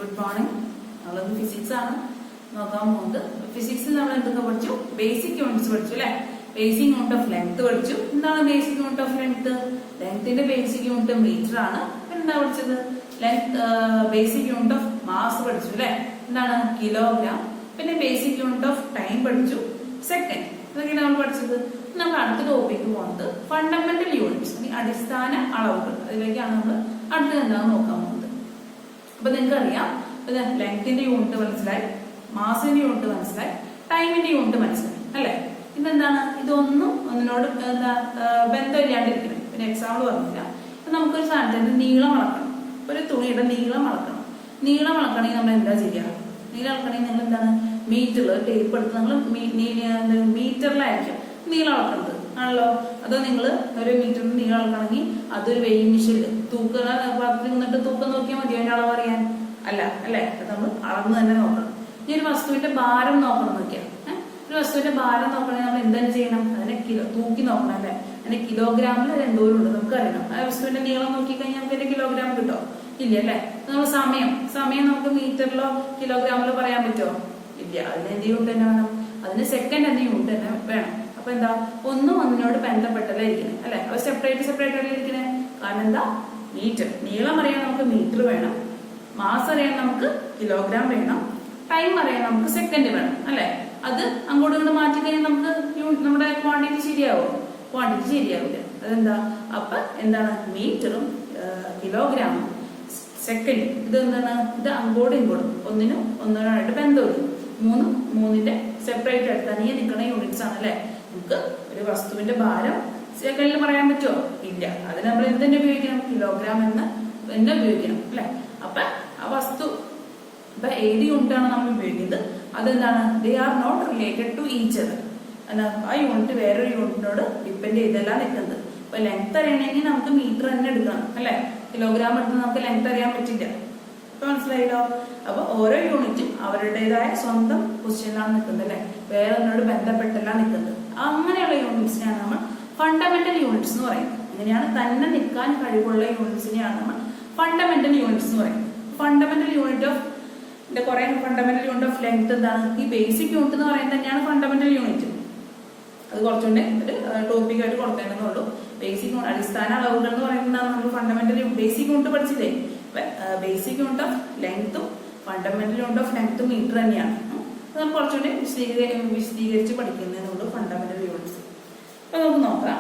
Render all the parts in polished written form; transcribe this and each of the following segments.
Good morning. Now physics ആണ് നോക്കാൻ പോകുന്നത്. ഫിസിക്സിൽ നമ്മൾ എന്തൊക്കെ പഠിച്ചു? ബേസിക് യൂണിറ്റ്സ് പഠിച്ചു അല്ലേ? ബേസിക് യൂണിറ്റ് ഓഫ് ലെങ്ത് പഠിച്ചു. എന്താണ് ബേസിക് യൂണിറ്റ് ഓഫ് ലെങ്ത്? ലെങ്ത്തിന്റെ ബേസിക് യൂണിറ്റ് മീറ്റർ ആണ്. എന്താ പഠിച്ചത്? Length basic unit of mass പഠിച്ചു അല്ലേ? എന്താണ് കിലോഗ്രാം. പിന്നെ ബേസിക് യൂണിറ്റ് ഓഫ് ടൈം പഠിച്ചു, സെക്കൻഡ്. ഇതൊക്കെയാണ് നമ്മൾ പഠിച്ചത്. നമ്മൾ അടുത്ത ടോപ്പിക്ക് പോകുന്നത് ഫണ്ടമെന്റൽ യൂണിറ്റ്സ്, അടിസ്ഥാന അളവുകൾ. അതിലേക്കാണ് നമ്മൾ അടുത്തത് എന്താണെന്ന് നോക്കാൻ പോകുന്നത്. അപ്പൊ നിങ്ങൾക്ക് അറിയാം, ലെങ്ത്തിന്റെ യൂണിറ്റ് മനസ്സിലായി, മാസിന്റെ യൂണിറ്റ് മനസ്സിലായി, ടൈമിന്റെ യൂണിറ്റ് മനസ്സിലായി അല്ലെ? ഇതെന്താണ്? ഇതൊന്നും ഒന്നിനോട് എന്താ ബന്ധമില്ലാണ്ടിരിക്കണം. പിന്നെ എക്സാമ്പിൾ പറഞ്ഞില്ല. നമുക്കൊരു സാധനത്തിന്റെ നീളം അളക്കണം, ഒരു തുണിയുടെ നീളം അളക്കണം. നീളം അളക്കണമെങ്കിൽ നമ്മൾ എന്താ ചെയ്യുക? നീളം അളക്കണമെങ്കിൽ നിങ്ങൾ എന്താണ് മീറ്ററിൽ ടേപ്പ് എടുത്ത് നിങ്ങൾ മീറ്ററിലായിരിക്കും നീളം അളക്കുന്നത് ആണല്ലോ. അതോ നിങ്ങൾ ഒരു മീറ്ററിന് നീളം അളക്കണമെങ്കിൽ അതൊരു വെയിങ് മെഷീനിൽ പാത്രത്തിൽ നിന്നിട്ട് തൂക്കം നോക്കിയാൽ മതിയോ അതിന്റെ അളവ് അറിയാൻ? അല്ല അല്ലെ? അത് നമ്മൾ അളന്ന് തന്നെ നോക്കണം. ഇനി ഒരു വസ്തുവിന്റെ ഭാരം നോക്കണം നോക്കിയാൽ, ഒരു വസ്തുവിന്റെ ഭാരം നോക്കണമെങ്കിൽ നമ്മൾ എന്താണ് ചെയ്യണം? അതിനെ തൂക്കി നോക്കണം അല്ലെ? അതിന്റെ കിലോഗ്രാമിൽ എന്തോരം ഉണ്ട് നമുക്ക് അറിയണം. ആ വസ്തുവിന്റെ നീളം നോക്കിക്കഴിഞ്ഞാൽ നമുക്ക് അതിന്റെ കിലോഗ്രാം കിട്ടോ? ഇല്ല അല്ലെ? നമ്മൾ സമയം നമുക്ക് മീറ്ററിലോ കിലോഗ്രാമിലോ പറയാൻ പറ്റുമോ? ഇല്ല. അതിന് എന്ത് യൂണിറ്റ് തന്നെ വേണം? അതിന് സെക്കൻഡ് എന്ന യൂണിറ്റ് തന്നെ വേണം. അപ്പൊ എന്താ, ഒന്നും ഒന്നിനോട് ബന്ധപ്പെട്ടല്ലേ ഇരിക്കുന്നത് അല്ലെ? അപ്പൊ സെപ്പറേറ്റ് അല്ലേ ഇരിക്കുന്നത്? കാരണം എന്താ, മീറ്റർ നീളം അറിയാൻ നമുക്ക് മീറ്റർ വേണം, മാസ് അറിയാൻ നമുക്ക് കിലോഗ്രാം വേണം, ടൈം അറിയാൻ നമുക്ക് സെക്കൻഡ് വേണം അല്ലെ? അത് അങ്ങോട്ടും ഇങ്ങോട്ട് മാറ്റി കഴിഞ്ഞാൽ നമുക്ക് നമ്മുടെ ക്വാണ്ടിറ്റി ശരിയാവോ? ക്വാണ്ടിറ്റി ശരിയാവില്ല. അതെന്താ? അപ്പൊ എന്താണ്, മീറ്ററും കിലോഗ്രാമും സെക്കൻഡ് ഇത് എന്താണ്? ഇത് അങ്ങോട്ടും ഇങ്ങോട്ടും ഒന്നിനോടായിട്ട് ബന്ധമില്ല. മൂന്നിന്റെ സെപ്പറേറ്റ് ആയിട്ട് തനിയെ നിൽക്കുന്ന യൂണിറ്റ്സ് ആണ് അല്ലെ? നമുക്ക് ഒരു വസ്തുവിന്റെ ഭാരം സെക്കൻഡിൽ പറയാൻ പറ്റുമോ? ഇല്ല. അതിന് നമ്മൾ എന്തെന്നെ ഉപയോഗിക്കണം? കിലോഗ്രാം എന്ന് തന്നെ ഉപയോഗിക്കണം അല്ലെ? അപ്പൊ ആ വസ്തു ഇപ്പൊ ഏത് യൂണിറ്റാണ് നമ്മൾ ഉപയോഗിക്കുന്നത്? അതെന്താണ്? They are not related to each other. ആ യൂണിറ്റ് വേറൊരു യൂണിറ്റിനോട് ഡിപ്പെൻഡ് ചെയ്തല്ല നിൽക്കുന്നത്. ഇപ്പൊ ലെങ്ത് അറിയണമെങ്കിൽ നമുക്ക് മീറ്റർ തന്നെ എടുക്കണം അല്ലെ? കിലോഗ്രാം എടുത്ത് നമുക്ക് ലെങ്ത് അറിയാൻ പറ്റില്ല. ഇപ്പൊ മനസ്സിലായല്ലോ? അപ്പൊ ഓരോ യൂണിറ്റും അവരുടേതായ സ്വന്തം പൊസിഷനിലാണ് നിൽക്കുന്നത് അല്ലെ? വേറെ ഒന്നിനോട് ബന്ധപ്പെട്ടല്ല നിൽക്കുന്നത്. അങ്ങനെയുള്ള യൂണിറ്റ്സിനെയാണ് നമ്മൾ ഫണ്ടമെന്റൽ യൂണിറ്റ്സ് എന്ന് പറയുന്നത്. അങ്ങനെയാണ് തന്നെ നിൽക്കാൻ കഴിവുള്ള യൂണിറ്റ്സിനെയാണ് നമ്മൾ ഫണ്ടമെന്റൽ യൂണിറ്റ്സ് എന്ന് പറയുന്നത്. ഫണ്ടമെന്റൽ യൂണിറ്റ് ഓഫ് കുറെ ഫണ്ടമെന്റൽ യൂണിറ്റ് ഓഫ് ലെങ്ത് എന്താണ്? ഈ ബേസിക് യൂണിറ്റ് എന്ന് പറയുന്നത് തന്നെയാണ് ഫണ്ടമെന്റൽ യൂണിറ്റ്. അത് കുറച്ചുകൂടെ ഒരു ടോപ്പിക്കായിട്ട് കൊടുക്കേണ്ടതുള്ളൂ. ബേസിക് അടിസ്ഥാന അളവുകൾ എന്ന് പറയുന്നതാണ് നമ്മൾ ഫണ്ടമെന്റൽ ബേസിക് യൂണിറ്റ് പഠിച്ചില്ലേ? ബേസിക് യൂണിറ്റ് ഓഫ് ലെങ്ത്തും ഫണ്ടമെന്റൽ യൂണിറ്റ് ഓഫ് ലെങ്ത്തും മീറ്റർ തന്നെയാണ്. നമ്മൾ കുറച്ചുകൂടി വിശദീകരിച്ച് പഠിക്കുന്നതിനുള്ളൂ ഫണ്ടമെന്റൽ യൂണിറ്റ്സ്. അപ്പൊ നമുക്ക് നോക്കാം.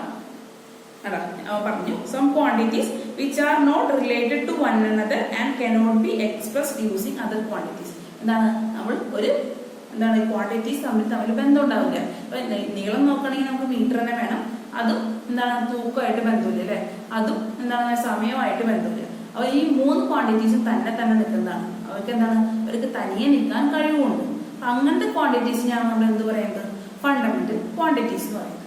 പറഞ്ഞു, some quantities which are not related to one another and cannot be expressed using other quantities. എന്താണ്, നമ്മൾ ക്വാണ്ടിറ്റീസ് തമ്മിൽ ബന്ധം ഉണ്ടാവില്ല. ഇപ്പൊ നീളം നോക്കണമെങ്കിൽ നമുക്ക് മീറ്റർ തന്നെ വേണം. അതും എന്താണ്, തൂക്കമായിട്ട് ബന്ധമില്ല അല്ലെ? അതും എന്താണ്, സമയമായിട്ട് ബന്ധമില്ല. അപ്പൊ ഈ മൂന്ന് ക്വാണ്ടിറ്റീസും തന്നെ നിൽക്കുന്നതാണ്. അവർക്ക് എന്താണ്, അവർക്ക് തനിയെ നിൽക്കാൻ കഴിവുണ്ട്. അങ്ങനത്തെ ക്വാണ്ടിറ്റീസിനെയാണ് നമ്മൾ എന്ത് പറയുന്നത്? ഫണ്ടമെന്റൽ ക്വാണ്ടിറ്റീസ് എന്ന് പറയുന്നത്.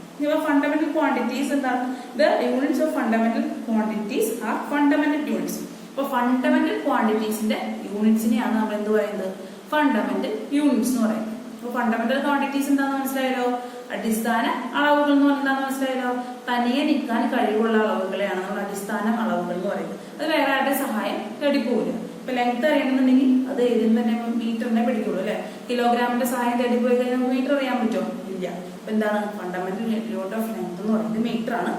ഫണ്ടമെന്റൽ ക്വാണ്ടിറ്റീസ് എന്താണ്? The units of fundamental quantities R fundamental units. അപ്പൊ ഫണ്ടമെന്റൽ ക്വാണ്ടിറ്റീസിന്റെ യൂണിറ്റ്സിനെയാണ് നമ്മൾ എന്ത് പറയുന്നത്? ഫണ്ടമെന്റൽ യൂണിറ്റ്സ് എന്ന് പറയുന്നത്. അപ്പൊ ഫണ്ടമെന്റൽ ക്വാണ്ടിറ്റീസ് എന്താണെന്ന് മനസ്സിലായല്ലോ? അടിസ്ഥാന അളവുകൾ എന്ന് പറഞ്ഞാൽ മനസ്സിലായല്ലോ? തനിയെ നിൽക്കാൻ കഴിവുള്ള അളവുകളെയാണ് നമ്മൾ അടിസ്ഥാന അളവുകൾ എന്ന് പറയുന്നത്. അത് വേറെ ആരുടെ സഹായം തേടിപ്പോവില്ല. ഇപ്പൊ ലെങ്ത് അറിയണമെന്നുണ്ടെങ്കിൽ അത് ഏതിൽ തന്നെ മീറ്ററിനെ പിടിക്കുള്ളൂ അല്ലെ? കിലോഗ്രാമിന്റെ സഹായം തേടിപ്പോയി കഴിഞ്ഞാൽ നമുക്ക് മീറ്റർ അറിയാൻ പറ്റുമോ? ഇല്ല. അപ്പൊ എന്താണ്, ഫണ്ടമെന്റൽ യൂണിറ്റ് ഓഫ് ലെങ്ത് എന്ന് പറയുന്നത് മീറ്റർ ആണ്.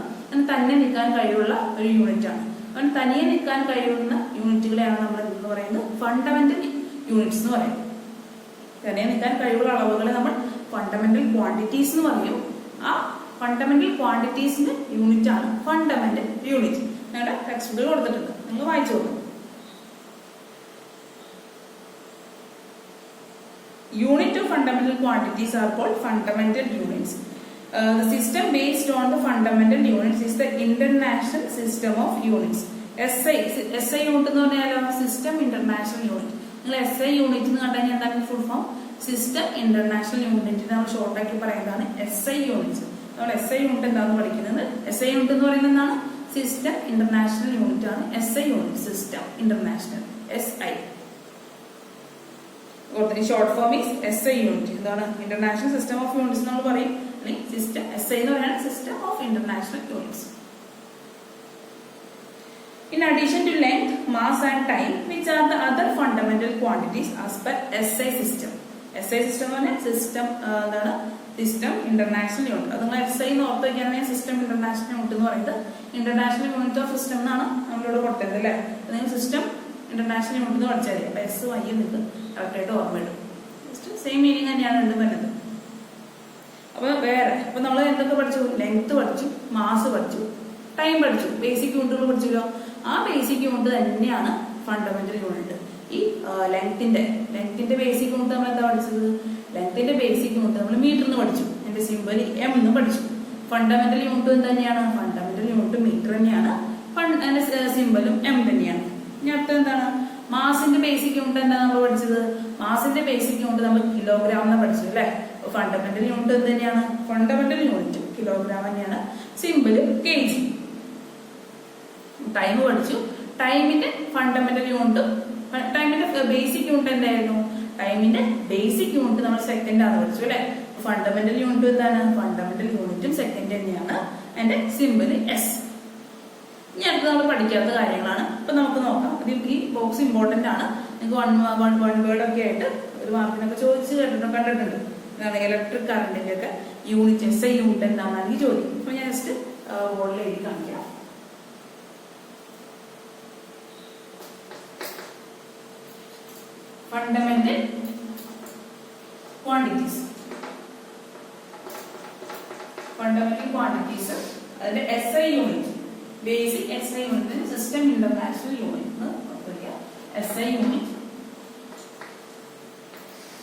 തന്നെ നിൽക്കാൻ കഴിവുള്ള ഒരു യൂണിറ്റ് ആണ്. അങ്ങനെ തനിയെ നിൽക്കാൻ കഴിയുന്ന യൂണിറ്റുകളെയാണ് നമ്മൾ എന്ന് പറയുന്നത് ഫണ്ടമെന്റൽ യൂണിറ്റ്സ് എന്ന് പറയുന്നത്. തനിയെ നിൽക്കാൻ കഴിവുള്ള അളവുകളെ നമ്മൾ ഫണ്ടമെന്റൽ ക്വാണ്ടിറ്റീസ് എന്ന് പറയും. ആ ഫണ്ടമെന്റൽ ക്വാണ്ടിറ്റീസിന്റെ യൂണിറ്റ് ആണ് ഫണ്ടമെന്റൽ യൂണിറ്റ്. ഞങ്ങളുടെ ടെക്സ്റ്റ് ബുക്കിൽ കൊടുത്തിട്ടുണ്ട്, നിങ്ങൾ വായിച്ചു നോക്കും. Unit of fundamental quantities are called fundamental units. The system based on the fundamental units is the International System of Units. SI unit എന്ന് പറഞ്ഞാലോ സിസ്റ്റം ഇന്റർനാഷണൽ യൂണിറ്റ്. നിങ്ങൾ SI യൂണിറ്റ് എന്ന് കണ്ടു കഴിഞ്ഞാൽ എന്താണ് full form? System international unit നമ്മൾ ഷോർട്ടാക്കി പറയുന്നതാണ് SI units. നമ്മൾ SI യൂണിറ്റ് എന്താണെന്ന് പഠിക്കുന്നത്? SI യൂണിറ്റ് എന്ന് പറയുന്നത് എന്താണ്? സിസ്റ്റം ഇന്റർനാഷണൽ യൂണിറ്റ് ആണ് SI unit. System international SI. Short form is SI unit. എന്താണ്? ഇന്റർനാഷണൽ സിസ്റ്റം ഓഫ് യൂണിറ്റ്സ് നമ്മൾ പറയും. സിസ്റ്റം SI എന്ന് പറയുന്നത് system of international units. In addition to length, mass and time, which are the other fundamental quantities as per SI system. SI system എന്ന് പറഞ്ഞാൽ system എന്താണ് system international unit. അത് നിങ്ങൾ SI എന്ന് ഓർത്ത് വയ്ക്കുകയാണെങ്കിൽ സിസ്റ്റം ഇന്റർനാഷണൽ യൂണിറ്റ് എന്ന് പറയുന്നത് ഇന്റർനാഷണൽ യൂണിറ്റ് ഓഫ് സിസ്റ്റം എന്നാണ് നമ്മളിവിടെ കൊടുത്തത് അല്ലേ. നിങ്ങൾ സിസ്റ്റം ഇന്റർനാഷണൽ യൂണിറ്റ് എന്ന് പഠിച്ചാൽ മതി. അപ്പൊ SY നിങ്ങൾക്ക് കറക്റ്റായിട്ട് ഓർമ്മ കിട്ടും. സെയിം മീനിങ് തന്നെയാണ് രണ്ടും വരുന്നത്. അപ്പൊ വേറെ അപ്പൊ നമ്മൾ എന്തൊക്കെ പഠിച്ചു? ലെങ്ത് പഠിച്ചു, മാസ് പഠിച്ചു, ടൈം പഠിച്ചു, ബേസിക് യൂണിറ്റുകൾ പഠിച്ചല്ലോ. ആ ബേസിക് യൂണിറ്റ് തന്നെയാണ് ഫണ്ടമെന്റൽ യൂണിറ്റ്. ഈ ലെങ്ത്തിന്റെ ബേസിക് യൂണിറ്റ് നമ്മൾ എന്താ പഠിച്ചത്? ലെങ്ത്തിന്റെ ബേസിക് യൂണിറ്റ് നമ്മൾ മീറ്റർ എന്ന് പഠിച്ചു. എന്റെ സിമ്പിൾ എം എന്ന് പഠിച്ചു. ഫണ്ടമെന്റൽ യൂണിറ്റ് തന്നെയാണ്, ഫണ്ടമെന്റൽ യൂണിറ്റ് മീറ്റർ തന്നെയാണ്, സിമ്പിളും എം തന്നെയാണ്. ഇനി അടുത്ത എന്താണ്? മാസിന്റെ ബേസിക് യൂണിറ്റ് എന്താ നമ്മൾ പഠിച്ചത്? മാസിന്റെ ബേസിക് യൂണിറ്റ് നമ്മൾ കിലോഗ്രാം എന്ന് പഠിച്ചു അല്ലെ. ഫണ്ടമെന്റൽ യൂണിറ്റ് എന്ത് തന്നെയാണ്? ഫണ്ടമെന്റൽ യൂണിറ്റ് കിലോഗ്രാം തന്നെയാണ്, സിമ്പിൾ kg. ടൈം പഠിച്ചു. ടൈമിന്റെ ഫണ്ടമെന്റൽ യൂണിറ്റ്, ടൈമിന്റെ ബേസിക് യൂണിറ്റ് എന്തായിരുന്നു? ടൈമിന്റെ ബേസിക് യൂണിറ്റ് നമ്മൾ സെക്കൻഡ് ആണ് പഠിച്ചു അല്ലെ. ഫണ്ടമെന്റൽ യൂണിറ്റ് എന്താണ്? ഫണ്ടമെന്റൽ യൂണിറ്റും സെക്കൻഡ് തന്നെയാണ്, അതിന്റെ സിമ്പിൾ S. ഇനി അടുത്ത് നമ്മൾ പഠിക്കാത്ത കാര്യങ്ങളാണ്. അപ്പൊ നമുക്ക് നോക്കാം. ഈ ബോക്സ് ഇമ്പോർട്ടന്റ് ആണ്. നിങ്ങൾക്ക് വൺ വേർഡ് ഒക്കെ ആയിട്ട് ഒരു മാർക്കിനൊക്കെ ചോദിച്ച് കണ്ടിട്ടുണ്ട്. ഇലക്ട്രിക് കറണ്ടിന്റെ ഒക്കെ യൂണിറ്റ് SI യൂണിറ്റ് എന്താണെന്ന് എനിക്ക് ചോദിക്കും. അപ്പൊ ഞാൻ ജസ്റ്റ് ബോർഡിൽ എഴുതി കാണിക്കാം. ഫണ്ടമെന്റൽ ക്വാണ്ടിറ്റീസ്, ഫണ്ടമെന്റൽ ക്വാണ്ടിറ്റീസ് അതിന്റെ SI unit, basic SI unit, system international unit, SI unit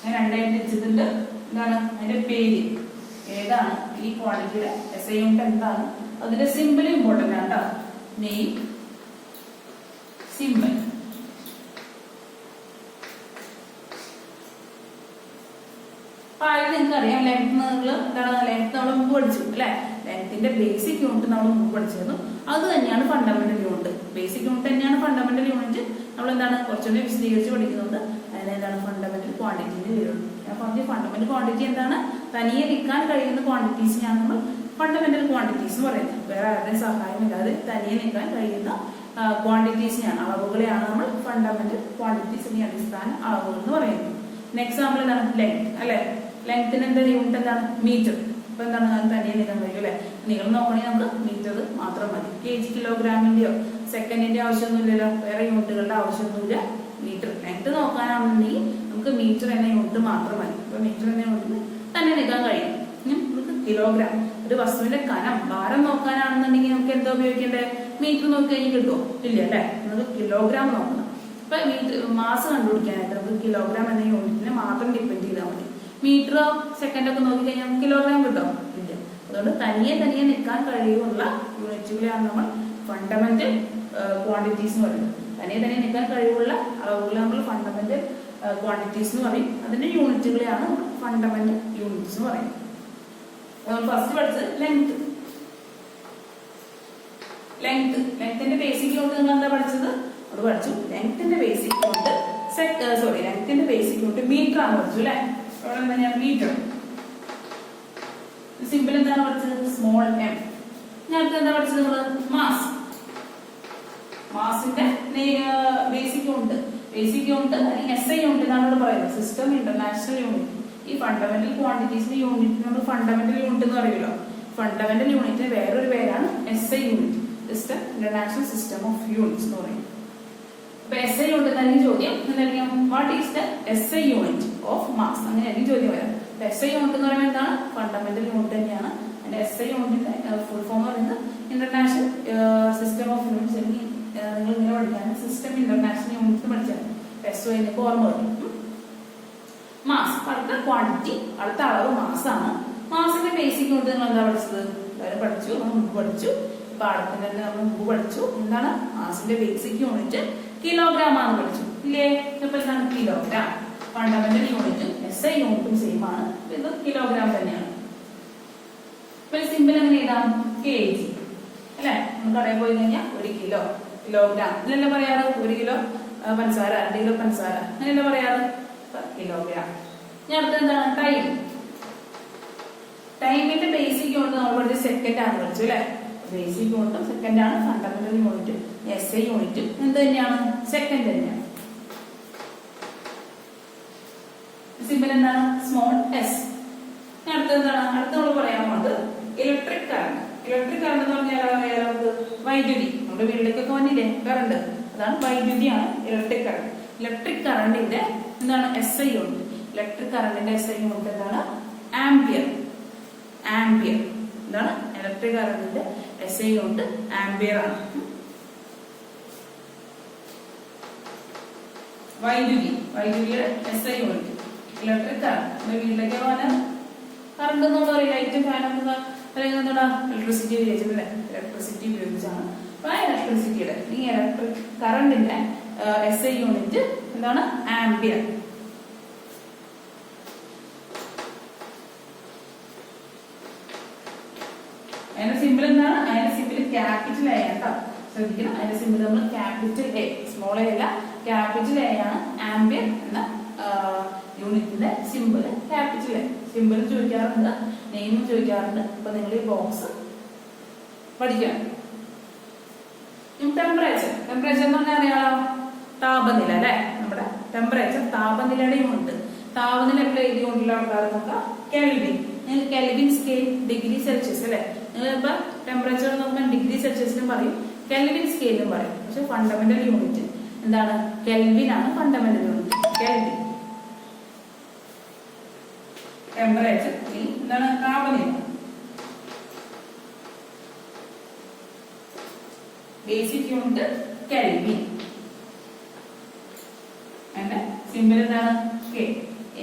ഞാൻ രണ്ടായിട്ട് വെച്ചിട്ടുണ്ട്. എന്താണ് അതിന്റെ പേര്, ഏതാണ് ഈ ക്വാണ്ടിറ്റിയുടെ SI യൂണിറ്റ് എന്താണ്, അതിന്റെ സിമ്പിൾ ഇമ്പോർട്ടന്റ് ആണ് കേട്ടോ. Name, simple. നിങ്ങൾക്ക് അറിയാം ലെങ്ത് എന്താണ്? ലെങ്ത് നമ്മൾ മുമ്പ് പഠിച്ചു അല്ലെ. ലെങ്ത്തിന്റെ ബേസിക് യൂണിറ്റ് നമ്മൾ മുമ്പ് പഠിച്ചിരുന്നു. അത് തന്നെയാണ് ഫണ്ടമെന്റൽ യൂണിറ്റ്. ബേസിക് യൂണിറ്റ് തന്നെയാണ് ഫണ്ടമെന്റൽ യൂണിറ്റ്. നമ്മൾ എന്താണ് കുറച്ചുകൂടി വിശദീകരിച്ച് പഠിക്കുന്നുണ്ട്. അതിനെന്താണ് ഫണ്ടമെന്റൽ ക്വാണ്ടിറ്റിന്റെ വരുന്നത്. ഞാൻ പറഞ്ഞു ഫണ്ടമെന്റൽ ക്വാണ്ടിറ്റി എന്താണ്? തനിയെ നിൽക്കാൻ കഴിയുന്ന ക്വാണ്ടിറ്റീസിനെയാണ് നമ്മൾ ഫണ്ടമെന്റൽ ക്വാണ്ടിറ്റീസ് എന്ന് പറയുന്നത്. വേറെ ആരുടെയും സഹായമില്ലാതെ തനിയെ നിൽക്കാൻ കഴിയുന്ന ക്വാണ്ടിറ്റീസിനെയാണ്, അളവുകളെയാണ് നമ്മൾ ഫണ്ടമെന്റൽ ക്വാണ്ടിറ്റീസിന്റെ അടിസ്ഥാന അളവുകൾ എന്ന് പറയുന്നത്. എക്സാമ്പിൾ എന്താണ്? ലെങ്ത് അല്ലെ. ലെങ്ത്തിന് എന്താ യൂണിറ്റ് എന്താണ്? മീറ്റർ. അപ്പൊ എന്താണ്? അത് തനിയെ നിൽക്കാൻ കഴിയും അല്ലെ. നീളം നോക്കണമെങ്കിൽ നമുക്ക് മീറ്റർ മാത്രം മതി. kg, കിലോഗ്രാമിന്റെയോ സെക്കൻഡിന്റെ ആവശ്യമൊന്നുമില്ലല്ലോ, വേറെ യൂണിറ്റുകളുടെ ആവശ്യമൊന്നുമില്ല. മീറ്റർ ലെങ്ത് നോക്കാനാണെന്നുണ്ടെങ്കിൽ നമുക്ക് മീറ്റർ എന്ന യൂണിറ്റ് മാത്രം മതി. അപ്പൊ മീറ്റർ എന്ന യൂണിറ്റിന് തന്നെ നിൽക്കാൻ കഴിയും. നമുക്ക് കിലോഗ്രാം, ഒരു വസ്തുവിന്റെ കനം, ഭാരം നോക്കാനാണെന്നുണ്ടെങ്കിൽ നമുക്ക് എന്താ ഉപയോഗിക്കേണ്ടത്? മീറ്റർ നോക്കി കഴിഞ്ഞാൽ കിട്ടുമോ? ഇല്ല അല്ലെ. നമുക്ക് കിലോഗ്രാം നോക്കണം. അപ്പൊ മാസ് കണ്ടുപിടിക്കാനായിട്ട് നമുക്ക് കിലോഗ്രാം എന്ന യൂണിറ്റിനെ മാത്രം ഡിപ്പെൻഡ് ചെയ്താൽ മതി. മീറ്ററോ സെക്കൻഡൊക്കെ നോക്കി കഴിഞ്ഞാൽ കിലോഗ്രാം കിട്ടുമോ? ഇല്ല. അതുകൊണ്ട് തനിയെ നിൽക്കാൻ കഴിയുള്ള യൂണിറ്റുകളെയാണ് നമ്മൾ ഫണ്ടമെന്റൽ ക്വാണ്ടിറ്റീസ് എന്ന് പറയുന്നത്. തനിയെ നിൽക്കാൻ കഴിവുള്ള അളവുകളെ നമ്മൾ ഫണ്ടമെന്റൽ ക്വാണ്ടിറ്റീസ് എന്ന് പറയും. അതിന്റെ യൂണിറ്റുകളെയാണ് നമ്മൾ ഫണ്ടമെന്റൽ യൂണിറ്റ്സ് എന്ന് പറയുന്നത്. നമ്മൾ ഫസ്റ്റ് പഠിച്ചത് ലെങ്ത്. ലെങ്ത്തിന്റെ ബേസിക് യൂണിറ്റ് നിങ്ങൾ എന്താ പഠിച്ചത്? അത് പഠിച്ചു. ലെങ്ത്തിന്റെ ബേസിക് യൂണിറ്റ് ലെങ്ത്തിന്റെ ബേസിക് യൂണിറ്റ് മീറ്റർ ആണ് പഠിച്ചു അല്ലെ. അവിടെ എന്താണ്? മീറ്റർ. സിമ്പിൾ എന്താണ് പഠിച്ചത്? Small m. ഞാൻ അടുത്ത് എന്താ പഠിച്ചത്? നിങ്ങൾ മാസ്. മാസിന്റെ ബേസിക് യൂണിറ്റ് അല്ലെങ്കിൽ SI യൂണിറ്റ് എന്നാണ് പറയുന്നത്. System international unit. ഈ ഫണ്ടമെന്റൽ ക്വാണ്ടിറ്റീസിന്റെ യൂണിറ്റ് നമ്മൾ ഫണ്ടമെന്റൽ യൂണിറ്റ് എന്ന് പറയുമല്ലോ. ഫണ്ടമെന്റൽ യൂണിറ്റിന് വേറൊരു പേരാണ് SI unit, system international system of units എന്ന് പറയും. അപ്പൊ SI യൂണിറ്റ് എന്നായിരിക്കും ചോദ്യം. എന്തായിരിക്കും? What is the SI unit of mass? അങ്ങനെയായിരിക്കും ചോദ്യം വരാം. SI യൂണിറ്റ് എന്ന് പറയുമ്പോൾ എന്താണ്? ഫണ്ടമെന്റൽ യൂണിറ്റ് തന്നെയാണ്. അതിന്റെ SI യൂണിറ്റിന്റെ ഫുൾ ഫോം പറയുന്നത് ഇന്റർനാഷണൽ സിസ്റ്റം ഓഫ് യൂണിറ്റ്സ്. അല്ലെങ്കിൽ നിങ്ങൾ ഇങ്ങനെ പഠിക്കാനും സിസ്റ്റം ഇന്റർനാഷണൽ യൂണിറ്റ് പഠിച്ചാൽ SI ഓർമ്മ വരും. മാസ്, അടുത്ത ക്വാണ്ടിറ്റി, അടുത്ത അളവ് മാസാണ്. മാസിന്റെ ബേസിക് യൂണിറ്റ് നിങ്ങൾ എന്താ പഠിച്ചത്? എല്ലാവരും പഠിച്ചു, നമ്മൾ മുമ്പ് പഠിച്ചു. പാഠത്തിന്റെ തന്നെ നമ്മൾ മുമ്പ് പഠിച്ചു. എന്താണ് മാസിന്റെ ബേസിക് യൂണിറ്റ്? കിലോഗ്രാം ആണ് പഠിച്ചു ഇല്ലേ. ഇപ്പൊ എന്താണ്? കിലോഗ്രാം. ഫണ്ടമെന്റൽ യൂണിറ്റും SI യൂണിറ്റും സെയിം ആണ്. ഇത് കിലോഗ്രാം തന്നെയാണ്. ഇപ്പൊ സിമ്പിൾ എങ്ങനെ എഴുതാം? kg അല്ലെ. നമ്മൾ കടയിൽ പോയി കഴിഞ്ഞാൽ 1 കിലോഗ്രാം ഇതിലല്ലേ പറയാറ്? 1 കിലോ പഞ്ചസാര, 2 കിലോ പഞ്ചസാര, അങ്ങനെയല്ലേ പറയാറ്? കിലോഗ്രാം. ഇനി അടുത്ത എന്താണ്? ടൈം. ടൈമിന്റെ ബേസിക് യൂണിറ്റ് നമ്മൾ പഠിച്ച സെക്കൻഡ് ആണ് പഠിച്ചു അല്ലെ. ബേസിക് യൂണിറ്റും സെക്കൻഡ് ആണ് ഫണ്ടമെന്റൽ യൂണിറ്റ്. SI യൂണിറ്റും എന്ത് തന്നെയാണ്? സെക്കൻഡ് തന്നെയാണ്. സിമ്പിൾ എന്താണ്? Small s. അടുത്തത് എന്താണ്? അടുത്ത നമ്മൾ പറയാൻ പോകുന്നത് ഇലക്ട്രിക് കറണ്ട്. ഇലക്ട്രിക് കറണ്ട് എന്ന് പറഞ്ഞാൽ അറിയാലോ നമുക്ക് വൈദ്യുതി. നമ്മുടെ വീട്ടിലേക്കൊക്കെ വന്നില്ലേ കറണ്ട്, അതാണ് വൈദ്യുതിയാണ് ഇലക്ട്രിക് കറണ്ട്. ഇലക്ട്രിക് കറണ്ടിന്റെ എന്താണ്? SI unit. ഇലക്ട്രിക് കറണ്ടിന്റെ SI യൂണിറ്റ് എന്താണ്? ആംപിയർ. ആംപിയർ എന്താണ്? ഇലക്ട്രിക് കറണ്ടിന്റെ SI യൂണിറ്റ് ആംപിയർ ആണ്. വൈദ്യുതിയുടെ SI യൂണിറ്റ് ഇലക്ട്രിക് കറണ്ട്. നമ്മുടെ വീട്ടിലേക്ക് പോകാൻ കറണ്ട് എന്ന് പറയുന്നത് ലൈറ്റും ഫാനൊക്കെ അല്ലെങ്കിൽ എന്താ ഇലക്ട്രിസിറ്റി ഉപയോഗിച്ചല്ലേ? ഇലക്ട്രിസിറ്റി ഉപയോഗിച്ചാണ്. അപ്പൊ ആ ഇലക്ട്രിസിറ്റിയുടെ ഈ ഇലക്ട്രിക് കറണ്ടിന്റെ SI യൂണിറ്റ് എന്താണ്? ആംപിയർ. അതിന്റെ സിമ്പിൾ എന്താണ്? അതിന്റെ സിമ്പിൾ ക്യാപിറ്റൽ A ആണ്. ശ്രദ്ധിക്കണം, അതിന്റെ സിമ്പിൾ നമ്മൾ ക്യാപിറ്റൽ A, സ്മോൾ A അല്ല, ക്യാപിറ്റൽ A ആണ് ആംപിയർ എന്ന യൂണിറ്റിന്റെ സിമ്പിൾ. ക്യാപിറ്റൽ A സിമ്പിൾ ചോദിക്കാറുണ്ട്, നെയിമും ചോദിക്കാറുണ്ട്. അപ്പൊ നിങ്ങൾ ഈ ബോക്സ് പഠിക്കണം. ടെമ്പറേച്ചർ. ടെമ്പറേച്ചർ എന്ന് പറഞ്ഞാൽ അറിയാലോ താപനില അല്ലെ? നമ്മുടെ ടെമ്പറേച്ചർ താപനിലയുടെ യൂണിറ്റ്. താപനില എപ്പോഴും എഴുതി കൊണ്ടുള്ള ആൾക്കാർ നോക്കാം കെൽവിൻ. നിങ്ങൾ കെൽവിൻ സ്കെയിൽ ഡിഗ്രി സെൽഷ്യസ് അല്ലെ? നിങ്ങൾ ഇപ്പൊ ടെമ്പറേച്ചർ നോക്കുമ്പോൾ ഡിഗ്രി സെൽഷ്യസിനും പറയും, കെൽവിൻ സ്കെയിലും പറയും. പക്ഷെ ഫണ്ടമെന്റൽ യൂണിറ്റ് എന്താണ്? കെൽവിൻ ആണ് ഫണ്ടമെന്റൽ യൂണിറ്റ്. കെൽവിൻ. ടെമ്പറേച്ചർ എന്താണ്? താപനില. Basic unit kelvin. അതിന്റെ സിമ്പിൾ എന്താണ്? കെ.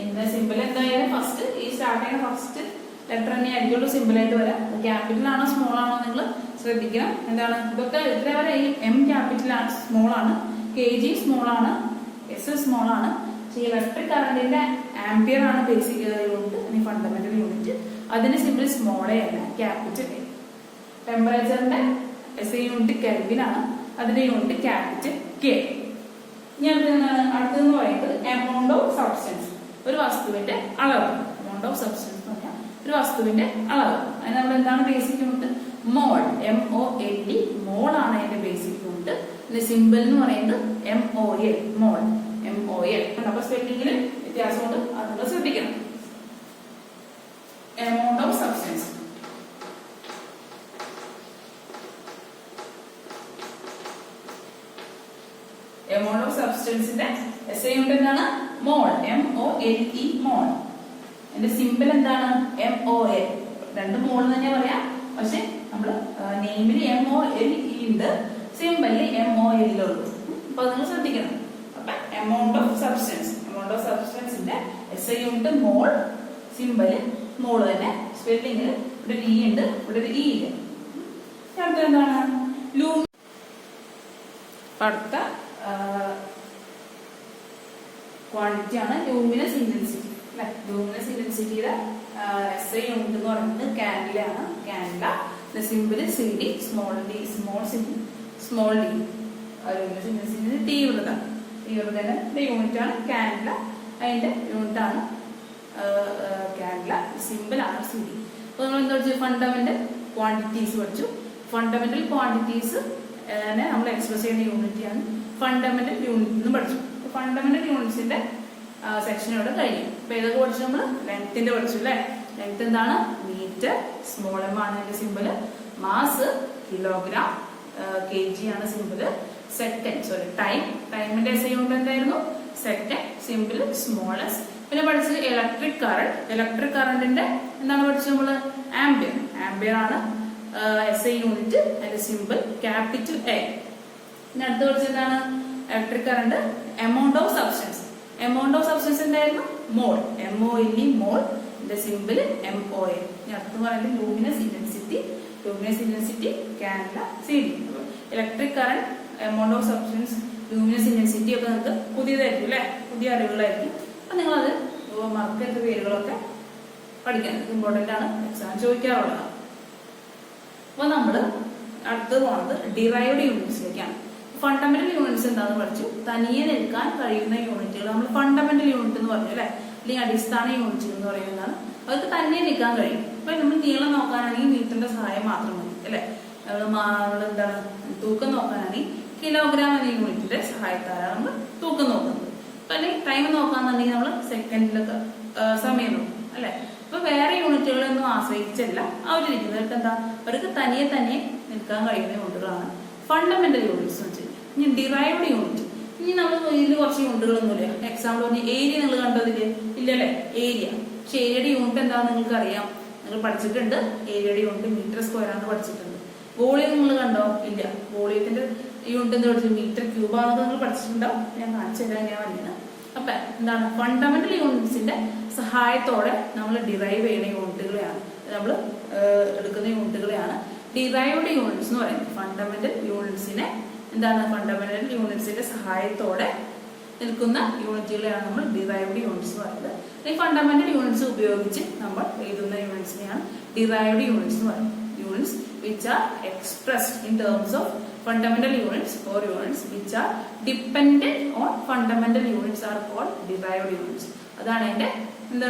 എന്താ സിമ്പിൾ എന്തായാലും ഫസ്റ്റ് ഈ സ്റ്റാർട്ട് ചെയ്യുന്ന ഫസ്റ്റ് ലെറ്റർ തന്നെ ആയിരിക്കുള്ളൂ സിമ്പിൾ ആയിട്ട് വരാം. ക്യാപിറ്റൽ ആണോ സ്മോൾ ആണോ നിങ്ങൾ ശ്രദ്ധിക്കണം. എന്താണ് ഇതൊക്കെ ഇത്ര വരെ ഈ M ക്യാപിറ്റൽ ആണ്, സ്മോൾ ആണ്, KG സ്മോൾ ആണ്, S സ്മോൾ ആണ്. ഇലക്ട്രിക് കറണ്ടിന്റെ ആംപിയർ ആണ് ബേസിക് യൂണിറ്റ്, ഇനി ഫണ്ടമെന്റൽ യൂണിറ്റ്. അതിന്റെ സിമ്പിൾ സ്മോൾ A ആണ്, capital A. ടെമ്പറേച്ചറിന്റെ SI unit kelvin ആണ്, അതിന്റെ യൂണിറ്റ് ക്യാപിറ്റൽ K. ഇനി അടുത്തെന്ന് പറയുന്നത് എമൗണ്ട് ഓഫ് സബ്സ്റ്റൻസ്, ഒരു വസ്തുവിന്റെ അളവ്. എമൗണ്ട് ഓഫ് സബ്സ്റ്റൻസ് എന്ന് പറഞ്ഞാൽ ഒരു വസ്തുവിന്റെ അളവ്. അതിന് നമ്മൾ എന്താണ് ബേസിക് യൂണിറ്റ്? മോൾ. MOLE മോൾ ആണ് അതിന്റെ ബേസിക് യൂണിറ്റ്. ഇതിന്റെ സിമ്പിൾ എന്ന് പറയുന്നത് MOL, മോൾ. MOL. അപ്പൊ സ്പെല്ലിംഗിൽ വ്യത്യാസമുണ്ട്, അത് നിങ്ങൾ ശ്രദ്ധിക്കണം. Amount of substance. Amount of സബ്സ്റ്റൻസിന്റെ SI യൂണിറ്റ് എന്താണ്? മോൾ. MOLE മോൾ. എന്റെ സിമ്പിൾ എന്താണ്? MOL. രണ്ട് മോൾ തന്നെ പറയാം, പക്ഷെ നമ്മള് നെയിമില് MOLE ഉണ്ട്, സിമ്പിളില് MOL ഉള്ളൂ. അപ്പൊ നിങ്ങൾ ശ്രദ്ധിക്കണം. അപ്പൊ amount of substance, amount of സബ്സ്റ്റൻസിന്റെ SI unit mole, simple mole തന്നെ. സ്പെല്ലിംഗിൽ ഇവിടെ ഒരു E ഉണ്ട്, ഇവിടെ ഒരു E ഇല്ല. അടുത്ത എന്താണ്? ലൂമിന. അടുത്ത ക്വാണ്ടിറ്റി ആണ് ലൂമിനസ് ഇന്റൻസിറ്റി അല്ലെ? ലൂമിനസ് ഇന്റൻസിറ്റിയുടെ SI യൂണിറ്റ് എന്ന് പറയുന്നത് കാൻഡില ആണ്. Candela. Simple CD, small d, small d. Luminous intensity തീവ്രത. തീവ്രതയുടെ യൂണിറ്റ് ആണ് കാൻഡില. അതിന്റെ യൂണിറ്റ് ആണ് കാൻഡില. സിമ്പിൾ ആണ് CD. അപ്പൊ നമ്മൾ എന്താ പഠിച്ചു? ഫണ്ടമെന്റൽ ക്വാണ്ടിറ്റീസ് പഠിച്ചു. ഫണ്ടമെന്റൽ ക്വാണ്ടിറ്റീസ് നമ്മൾ എക്സ്പ്രസ് ചെയ്യുന്ന യൂണിറ്റ് ആണ് ഫണ്ടമെന്റൽ യൂണിറ്റ് എന്ന് പഠിച്ചു. ഫണ്ടമെന്റൽ യൂണിറ്റ്സിന്റെ സെക്ഷൻ ഇവിടെ കഴിഞ്ഞു. അപ്പൊ ഏതൊക്കെ പഠിച്ചു? നമ്മൾ ലെങ്ത്തിന്റെ പഠിച്ചു അല്ലെ? ലെങ്ത് എന്താണ്? മീറ്റർ. സ്മോൾ m ആണ് അതിന്റെ സിമ്പിള്. Mass kilogram. KG ആണ് സിമ്പിള്. സെക്കൻഡ് ടൈമിന്റെ SI യൂണിറ്റ് എന്തായിരുന്നു? സെക്കൻഡ്. സിമ്പിള് സ്മോളസ്. പിന്നെ പഠിച്ചത് ഇലക്ട്രിക് കറണ്ട്. ഇലക്ട്രിക് കറണ്ടിന്റെ എന്താണ് പഠിച്ചത് നമ്മള്? ആംപിയർ. ആംപിയർ ആണ് SI യൂണിറ്റ്. അതിന്റെ സിമ്പിൾ ക്യാപിറ്റൽ A. പിന്നെ അടുത്ത് പഠിച്ചത് എന്താണ്? Electric current. Amount of substance. Amount of substance എന്തായിരുന്നു? മോൾ. MOLE മോൾ. ഇതിന്റെ സിമ്പിൾ MOL. ഇനി അടുത്ത് പറയുന്നത് luminous intensity. Luminous intensity Candela CD. Electric current, amount of substance, luminous intensity ഒക്കെ നിങ്ങൾക്ക് പുതിയതായിരിക്കും അല്ലെ? പുതിയ അറിവുകളായിരിക്കും. അപ്പൊ നിങ്ങളത് മറക്കേണ്ട പേരുകളൊക്കെ പഠിക്കണം. ഇമ്പോർട്ടന്റ് ആണ്, എക്സാം ചോദിക്കാറുള്ളതാണ്. അപ്പൊ നമ്മള് അടുത്ത് പോകുന്നത് ഡിറൈവ്ഡ് യൂണിറ്റ്സിലേക്കാണ്. ഫണ്ടമെന്റൽ യൂണിറ്റ്സ് എന്താന്ന് പഠിച്ചു. തനിയെ നിൽക്കാൻ കഴിയുന്ന യൂണിറ്റുകൾ നമ്മൾ ഫണ്ടമെന്റൽ യൂണിറ്റ് എന്ന് പറഞ്ഞു അല്ലെ? അല്ലെങ്കിൽ അടിസ്ഥാന യൂണിറ്റുകൾ എന്ന് പറയുന്നതാണ്. അവർക്ക് തന്നെ നിൽക്കാൻ കഴിയും. അപ്പൊ നമ്മൾ നീളം നോക്കാനാണെങ്കിൽ മീറ്ററിന്റെ സഹായം മാത്രം മതി അല്ലെ? നമ്മൾ എന്താണ് തൂക്കം നോക്കാനാണെങ്കിൽ കിലോഗ്രാം എന്ന യൂണിറ്റിന്റെ സഹായത്താലാണ് നമ്മൾ തൂക്കം നോക്കുന്നത്. അല്ലെങ്കിൽ ടൈം നോക്കാന്നുണ്ടെങ്കിൽ നമ്മൾ സെക്കൻഡിലൊക്കെ സമയം നോക്കും അല്ലെ. അപ്പൊ വേറെ യൂണിറ്റുകളൊന്നും ആശ്രയിച്ചല്ല അവരിരിക്കുന്നവർക്ക് എന്താ, അവർക്ക് തനിയെ നിൽക്കാൻ കഴിയുന്ന യൂണിറ്റുകളാണ് ഫണ്ടമെന്റൽ യൂണിറ്റ്സ് എന്ന് വെച്ചാൽ. ഇനി ഡിറൈവ്ഡ് യൂണിറ്റ്, ഇനി നമ്മൾ ഇതിൽ കുറച്ച് യൂണിറ്റുകളൊന്നുമില്ല. എക്സാമ്പിൾ പറഞ്ഞ ഏരിയ നിങ്ങൾ കണ്ടതില് ഇല്ലല്ലേ, ഏരിയ. പക്ഷെ ഏരിയയുടെ യൂണിറ്റ് എന്താണെന്ന് നിങ്ങൾക്ക് അറിയാം, നിങ്ങൾ പഠിച്ചിട്ടുണ്ട്. ഏരിയയുടെ യൂണിറ്റ് മീറ്റർ സ്ക്വയർ ആണെന്ന് പഠിച്ചിട്ടുണ്ട്. വോളിയം നിങ്ങൾ കണ്ടോ? ഇല്ല. വോളിയത്തിന്റെ യൂണിറ്റ് എന്താ പഠിച്ചത്? മീറ്റർ ക്യൂബ് ആണെന്ന് നിങ്ങൾ പഠിച്ചിട്ടുണ്ടാവും. ഞാൻ കാണിച്ചു തരാൻ ഞാൻ വന്നത്. അപ്പൊ എന്താണ്, ഫണ്ടമെന്റൽ യൂണിറ്റ്സിന്റെ സഹായത്തോടെ നമ്മൾ ഡിറൈവ് ചെയ്യുന്ന യൂണിറ്റുകളെയാണ്, നമ്മൾ എടുക്കുന്ന യൂണിറ്റുകളെയാണ് ഡിറൈവ്ഡ് യൂണിറ്റ്സ് എന്ന് പറയുന്നത്. ഫണ്ടമെന്റൽ യൂണിറ്റ്സിനെ എന്താണ്, ഫണ്ടമെന്റൽ യൂണിറ്റ്സിന്റെ സഹായത്തോടെ നിൽക്കുന്ന യൂണിറ്റുകളെയാണ് നമ്മൾ ഡിറൈവ്ഡ് യൂണിറ്റ്സ് എന്ന് പറയുന്നത്. ഈ ഫണ്ടമെന്റൽ യൂണിറ്റ്സ് ഉപയോഗിച്ച് നമ്മൾ എഴുതുന്ന യൂണിറ്റ്സിനെയാണ് ഡിറൈവ്ഡ് യൂണിറ്റ്സ് എന്ന് പറയുന്നത്. Units which are expressed in terms of fundamental units or units which are dependent on fundamental units are called derived units. അതാണ് അതിന്റെ എന്താ,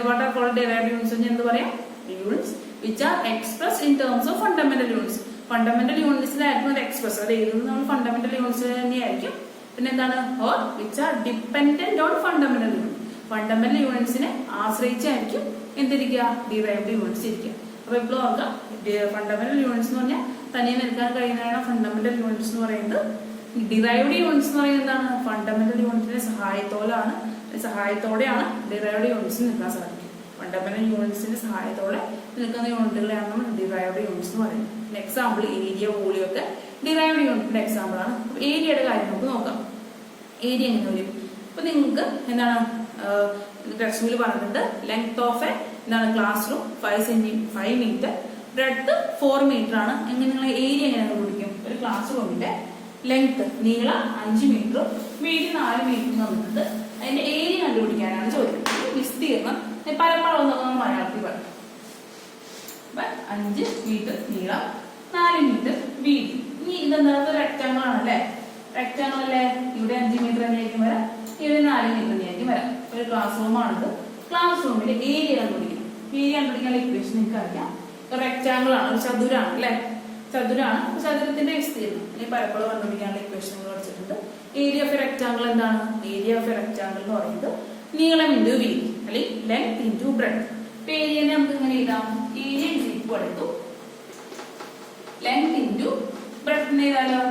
what are called derived units എന്ന് എന്ത് പറയാം? Units which are expressed in terms of fundamental units. Fundamental യൂണിറ്റ്സിലായിരിക്കും അത് express, അത് എഴുതുന്നത് നമ്മൾ ഫണ്ടമെന്റൽ യൂണിറ്റ്സ് തന്നെയായിരിക്കും. പിന്നെ എന്താണ്, or which are dependent on fundamental units. Fundamental യൂണിറ്റ്സിനെ ആശ്രയിച്ചായിരിക്കും എന്തിരിക്കുക, ഡിറൈവ്ഡ് യൂണിറ്റ്സ് ഇരിക്കുക. അപ്പൊ ഇപ്പോൾ ഓർക്കാം, ഫണ്ടമെന്റൽ യൂണിറ്റ്സ് എന്ന് പറഞ്ഞാൽ തനിയെ നിൽക്കാൻ കഴിയുന്നതാണ് ഫണ്ടമെന്റൽ യൂണിറ്റ്സ് എന്ന് പറയുന്നത്. ഡിറൈവ്ഡ് യൂണിറ്റ്സ് എന്ന് പറയുന്നത് എന്താണ്, ഫണ്ടമെന്റൽ യൂണിറ്റിന്റെ സഹായത്തോടെയാണ് ഡിറൈവ്ഡ് യൂണിറ്റ്സ് നിൽക്കാൻ സാധിക്കും. ഫണ്ടമെന്റൽ യൂണിറ്റ്സിന്റെ സഹായത്തോടെ നിൽക്കുന്ന യൂണിറ്റുകളെയാണ് നമ്മൾ ഡിറൈവ്ഡ് യൂണിറ്റ്സ് എന്ന് പറയുന്നത്. എക്സാമ്പിൾ ഏരിയ, വോളിയം ഒക്കെ ഡിറൈവ്ഡ് യൂണിറ്റിന്റെ എക്സാമ്പിൾ ആണ്. ഏരിയയുടെ കാര്യം നമുക്ക് നോക്കാം. ഏരിയ എങ്ങനെ വരും? അപ്പൊ നിങ്ങൾക്ക് എന്താണ് ടെക്സ്റ്റ് ബുക്കിൽ പറഞ്ഞിട്ടുണ്ട്, ലെങ്ത് ഓഫ് എ എന്താണ് classroom 5 metre, breadth 4 metre ആണ്. എങ്ങനെ നിങ്ങൾ ഏരിയ എങ്ങനെ കണ്ടുപിടിക്കും? ഒരു ക്ലാസ് റൂമിന്റെ ലെങ്ത്, നീളം 5 മീറ്ററും വീതി 4 മീറ്ററും തന്നിട്ടുണ്ട്. അതിന്റെ ഏരിയ കണ്ടുപിടിക്കാനാണ് ചോദ്യം. വിസ്തീർണം പരപ്പളവ് നമ്മൾ മലയാളത്തിൽ പറയും. 5 മീറ്റർ നീളം, 4 മീറ്റർ വീതി. ഇനി ഇതെന്താ, റെക്ടാങ്കിൾ ആണല്ലേ, റെക്ടാങ്കിൾ അല്ലേ. ഇവിടെ 5 മീറ്റർ തന്നെയായിരിക്കും വരാം, ഇവിടെ 4 മീറ്റർ തന്നെയായിരിക്കും വരാം. ഒരു ക്ലാസ് റൂം ആണിത്. ക്ലാസ് റൂമിന്റെ ഏരിയ കണ്ടുപിടിക്കണം. ഏരിയ കണ്ടുപിടിക്കാൻ ഇക്വേഷൻ നിങ്ങൾക്ക് അറിയാം. റെക്ടാങ്കിൾ ആണ്, ഒരു ചതുരാണ് അല്ലെ, ചതുരാണ്. ചതുരത്തിന്റെ വിസ്തീർണം അല്ലെങ്കിൽ പരപ്പളവ് കണ്ടുപിടിക്കാനുള്ള ഇക്വേഷൻ നിങ്ങൾ പഠിച്ചിട്ടുണ്ട്. ഏരിയ ഓഫ് എ റെക്ടാങ്കിൾ എന്താണ്? ഏരിയ ഓഫ് എ റെക്ടാങ്കിൾ എന്ന് പറയുന്നത് നീളം ഇൻറ്റു വീതി അല്ലെങ്കിൽ ലെങ്ത് ഇൻറ്റു ബ്രെഡ്ത്ത്. ഇപ്പൊ ഏരിയനെ നമുക്ക് ഇങ്ങനെ എഴുതാം, area is equal to length into breadth എഴുതാലോ.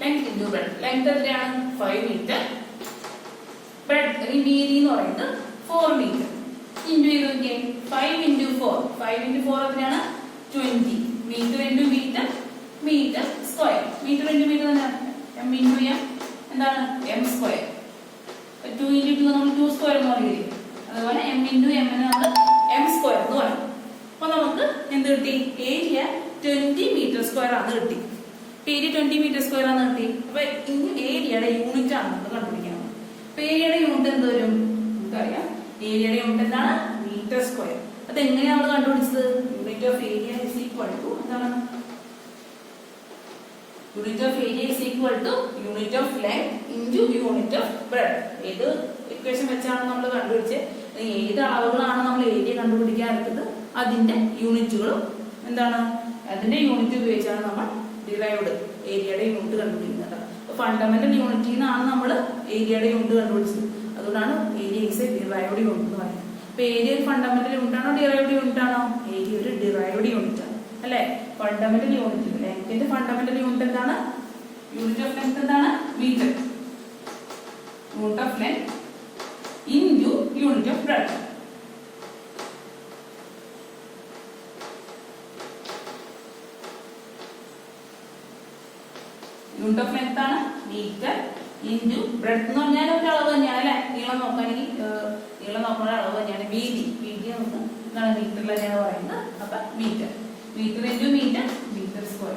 Length into breadth. ലെങ്ത് എത്രയാണ്? 5 മീറ്റർ. ബ്രെഡ്ത്ത് വീതി എന്ന് പറയുന്നത് 4 മീറ്റർ. ഇൻറ്റു ചെയ്ത് നോക്കിയേ, 5 ഇൻറ്റു 4. 5 ഇൻറ്റു 4 എത്രയാണ്? 20. Metre into metre, metre square. Metre into metre എന്താണ്? m ഇൻറ്റു m എന്താണ്? m square. 2 ഇൻറ്റു 2 നമ്മൾ 2 സ്ക്വയർ എന്ന് പറയുന്നത്. അതുപോലെ m ഇൻറ്റു m നമ്മൾ m സ്ക്വയർ എന്ന് പറയും. അപ്പൊ നമുക്ക് എന്ത് കിട്ടി? ഏരിയ 20 മീറ്റർ സ്ക്വയർ ആണ് കിട്ടി. ഏരിയ 20 മീറ്റർ സ്ക്വയർ ആണ് കിട്ടി. അപ്പൊ ഇനി ഏരിയയുടെ യൂണിറ്റ് ആണ് നമുക്ക് കണ്ടുപിടിക്കണം. അപ്പൊ ഏരിയയുടെ യൂണിറ്റ് എന്ത് വരും? നമുക്കറിയാം, ഏരിയയുടെ യൂണിറ്റ് എന്താണ്? Meter square. അത് എങ്ങനെയാണ് നമ്മൾ കണ്ടുപിടിച്ചത്? Unit of area is equal to എന്താണ്? Unit of area is equal to unit of length into unit of breadth. ഏത് ഇക്വേഷൻ വെച്ചാണ് നമ്മൾ കണ്ടുപിടിച്ചത്? ഏത് അളവുകളാണ് നമ്മൾ ഏരിയ കണ്ടുപിടിക്കാൻ എടുത്തത്, അതിന്റെ യൂണിറ്റുകളും എന്താണ്, അതിന്റെ യൂണിറ്റ് ഉപയോഗിച്ചാണ് നമ്മൾ ഡിറൈവ്ഡ് ഏരിയയുടെ യൂണിറ്റ് കണ്ടുപിടിക്കുന്നത്. ഫണ്ടമെന്റൽ യൂണിറ്റിൽ നിന്നാണ് നമ്മൾ ഏരിയയുടെ യൂണിറ്റ് കണ്ടുപിടിച്ചത്. അതുകൊണ്ടാണ് area is a derived unit എന്ന് പറയുന്നത്. അപ്പൊ ഏരിയ ഒരു ഫണ്ടമെന്റൽ യൂണിറ്റ് ആണോ ഡിറൈവ്ഡ് യൂണിറ്റ് ആണോ? ഏരിയ ഒരു ഡിറൈവ്ഡ് യൂണിറ്റ് ആണ് അല്ലെ. ഫണ്ടമെന്റൽ യൂണിറ്റ്, ലെങ്ത്തിന്റെ ഫണ്ടമെന്റൽ യൂണിറ്റ് എന്താണ്? യൂണിറ്റ് ഓഫ് ലെങ്ത് എന്താണ്? Metre. Unit of length into unit of breadth. Unit of length ആണ് മീറ്റർ ഇൻറ്റു ബ്രെഡ്ത്ത് എന്ന് പറഞ്ഞാൽ ഒരു അളവ് തന്നെയാണ് അല്ലെ. നീളം നോക്കുകയാണെങ്കിൽ നീളം നോക്കുന്ന അളവ് തന്നെയാണ്. വീതി നമുക്ക് എന്താണ്? മീറ്ററിൽ തന്നെയാണ് പറയുന്നത്. അപ്പൊ metre into metre, metre square.